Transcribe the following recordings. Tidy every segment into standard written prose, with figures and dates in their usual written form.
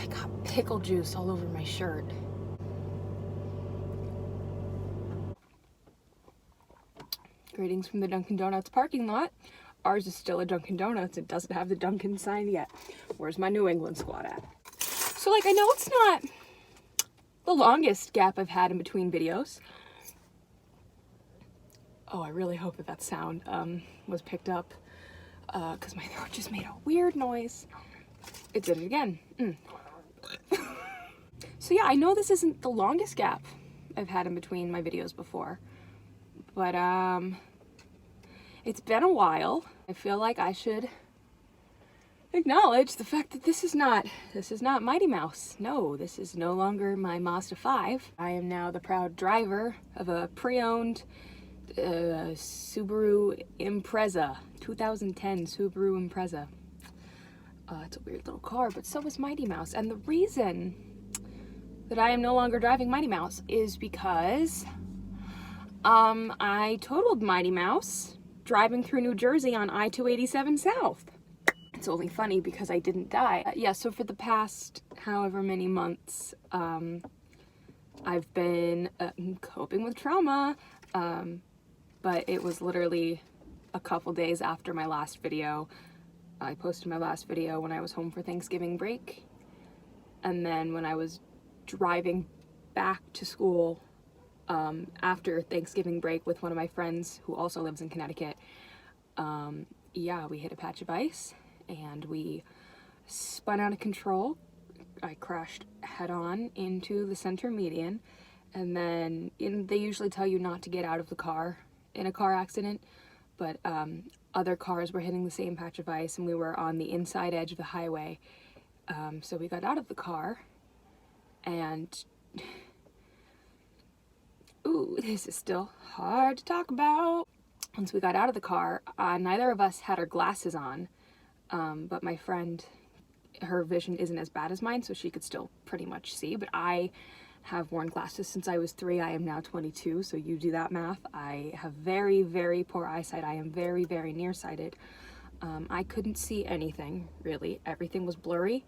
got pickle juice all over my shirt. Greetings from the Dunkin' Donuts parking lot. Ours is still a Dunkin' Donuts. It doesn't have the Dunkin' sign yet. Where's my New England squad at? So like, I know it's not the longest gap I've had in between videos. Oh, I really hope that sound was picked up because my throat just made a weird noise. It did it again. So yeah, I know this isn't the longest gap I've had in between my videos before, but it's been a while. I feel like I should acknowledge the fact that this is not Mighty Mouse. No, this is no longer my Mazda 5. I am now the proud driver of a pre-owned Subaru Impreza, 2010 Subaru Impreza. It's a weird little car, but so is Mighty Mouse. And the reason that I am no longer driving Mighty Mouse is because I totaled Mighty Mouse driving through New Jersey on I-287 South. It's only funny because I didn't die. Yeah, so for the past however many months, I've been coping with trauma, but it was literally a couple days after my last video. I posted my last video when I was home for Thanksgiving break, and then when I was driving back to school after Thanksgiving break with one of my friends who also lives in Connecticut, yeah, we hit a patch of ice and we spun out of control. I crashed head-on into the center median, and then they usually tell you not to get out of the car in a car accident, but other cars were hitting the same patch of ice and we were on the inside edge of the highway. So we got out of the car and ooh, this is still hard to talk about. Once we got out of the car, neither of us had our glasses on, but my friend, her vision isn't as bad as mine, so she could still pretty much see, but I have worn glasses since I was 3. I am now 22, so you do that math. I have very, very poor eyesight. I am very, very nearsighted. I couldn't see anything, really. Everything was blurry.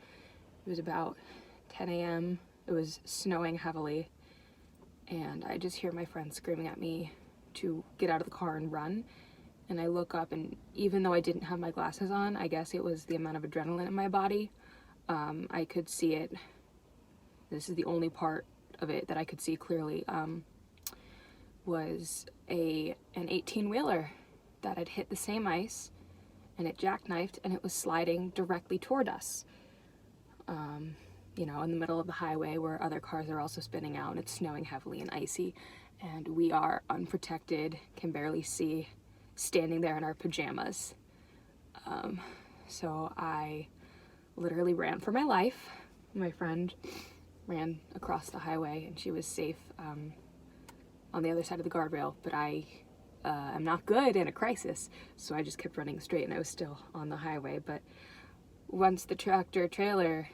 It was about 10 a.m. It was snowing heavily, and I just hear my friend screaming at me to get out of the car and run. And I look up, and even though I didn't have my glasses on, I guess it was the amount of adrenaline in my body, I could see it. This is the only part of it that I could see clearly, was an 18-wheeler that had hit the same ice, and it jackknifed, and it was sliding directly toward us. You know, in the middle of the highway where other cars are also spinning out, and it's snowing heavily and icy, and we are unprotected, can barely see, standing there in our pajamas. So I literally ran for my life. My friend ran across the highway and she was safe on the other side of the guardrail, but I am not good in a crisis, so I just kept running straight and I was still on the highway. But once the tractor trailer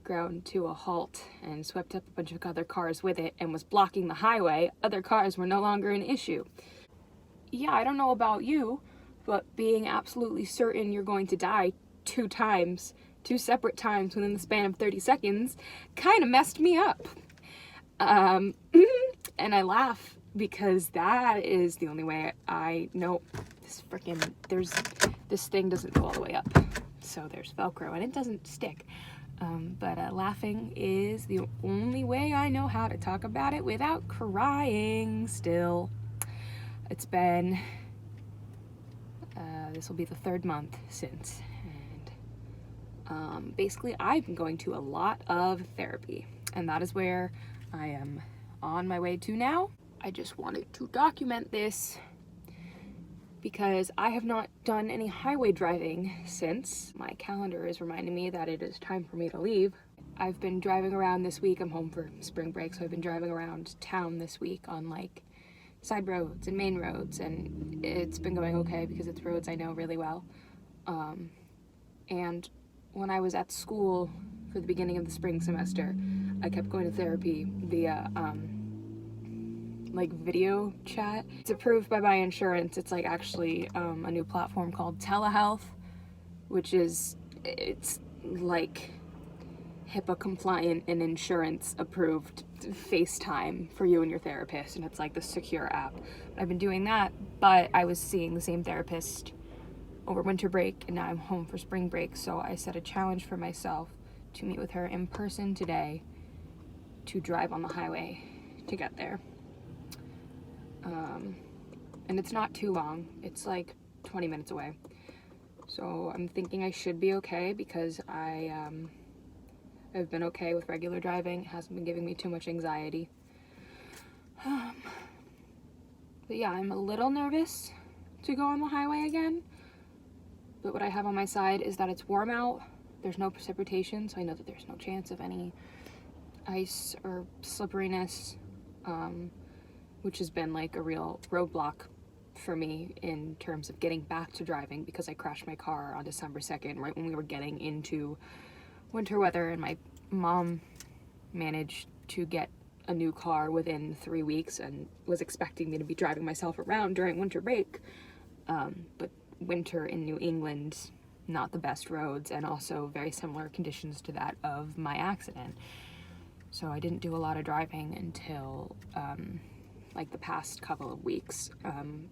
ground to a halt and swept up a bunch of other cars with it and was blocking the highway, other cars were no longer an issue. Yeah, I don't know about you, but being absolutely certain you're going to die 2 separate times within the span of 30 seconds kind of messed me up. And I laugh because that is the only way I know this thing doesn't go all the way up. So there's Velcro and it doesn't stick. But laughing is the only way I know how to talk about it without crying still. It's been, this will be the 3rd month since, and basically I've been going to a lot of therapy, and that is where I am on my way to now. I just wanted to document this because I have not done any highway driving since. My calendar is reminding me that it is time for me to leave. I've been driving around this week. I'm home for spring break, so I've been driving around town this week on like side roads and main roads, and it's been going okay because it's roads I know really well. And when I was at school for the beginning of the spring semester, I kept going to therapy via like video chat. It's approved by my insurance. It's like actually a new platform called telehealth, which is, it's like HIPAA compliant and insurance approved FaceTime for you and your therapist, and it's like the secure app. I've been doing that, but I was seeing the same therapist over winter break, and now I'm home for spring break, so I set a challenge for myself to meet with her in person today to drive on the highway to get there. And it's not too long. It's like 20 minutes away. So I'm thinking I should be okay because I've been okay with regular driving. It hasn't been giving me too much anxiety. But yeah, I'm a little nervous to go on the highway again. But what I have on my side is that it's warm out. There's no precipitation, so I know that there's no chance of any ice or slipperiness, which has been like a real roadblock for me in terms of getting back to driving because I crashed my car on December 2nd, right when we were getting into winter weather, and my mom managed to get a new car within 3 weeks and was expecting me to be driving myself around during winter break. But winter in New England, not the best roads, and also very similar conditions to that of my accident. So I didn't do a lot of driving until like the past couple of weeks.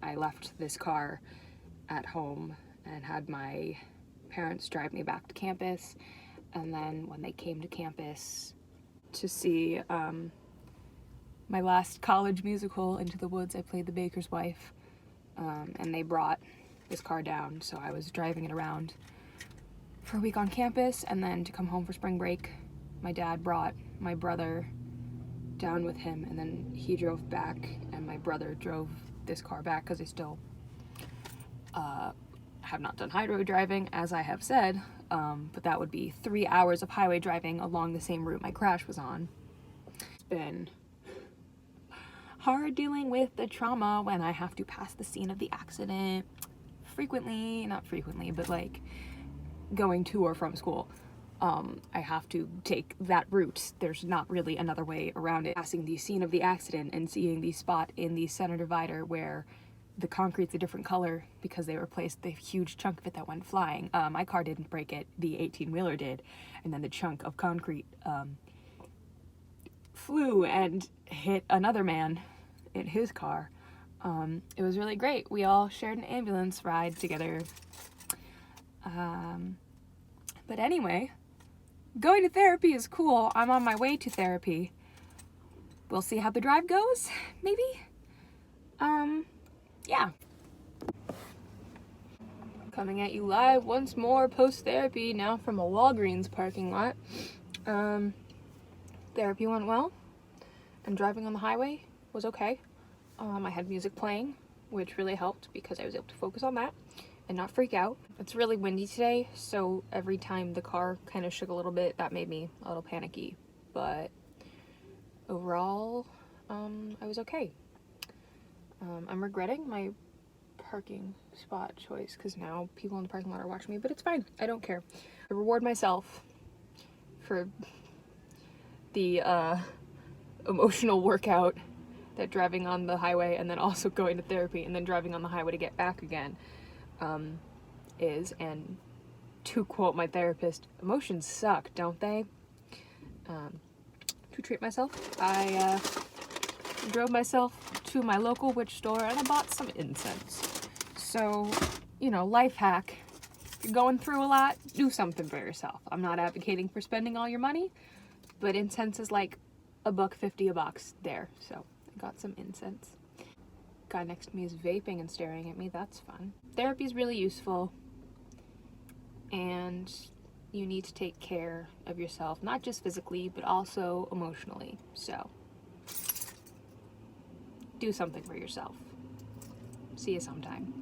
I left this car at home and had my parents drive me back to campus, and then when they came to campus to see my last college musical, Into the Woods, I played the baker's wife, and they brought this car down, so I was driving it around for a week on campus, and then to come home for spring break, my dad brought my brother down with him, and then he drove back, and my brother drove this car back because I still have not done highway driving, as I have said, but that would be 3 hours of highway driving along the same route my crash was on. It's been hard dealing with the trauma when I have to pass the scene of the accident frequently, not frequently, but like going to or from school. I have to take that route. There's not really another way around it. Passing the scene of the accident and seeing the spot in the center divider where the concrete's a different color because they replaced the huge chunk of it that went flying. My car didn't break it, the 18-wheeler did, and then the chunk of concrete flew and hit another man in his car. It was really great. We all shared an ambulance ride together. But anyway, going to therapy is cool. I'm on my way to therapy. We'll see how the drive goes, maybe? Yeah. Coming at you live once more post-therapy, now from a Walgreens parking lot. Therapy went well, and driving on the highway was okay. I had music playing, which really helped because I was able to focus on that and not freak out. It's really windy today, so every time the car kind of shook a little bit, that made me a little panicky. But overall, I was okay. I'm regretting my parking spot choice because now people in the parking lot are watching me, but it's fine. I don't care. I reward myself for the emotional workout that driving on the highway and then also going to therapy and then driving on the highway to get back again is. And to quote my therapist, emotions suck, don't they? To treat myself, I drove myself to my local witch store and I bought some incense. So, you know, life hack. If you're going through a lot, do something for yourself. I'm not advocating for spending all your money, but incense is like $1.50 a box there. So I got some incense. Guy next to me is vaping and staring at me. That's fun. Therapy is really useful, and you need to take care of yourself, not just physically, but also emotionally. So do something for yourself. See you sometime.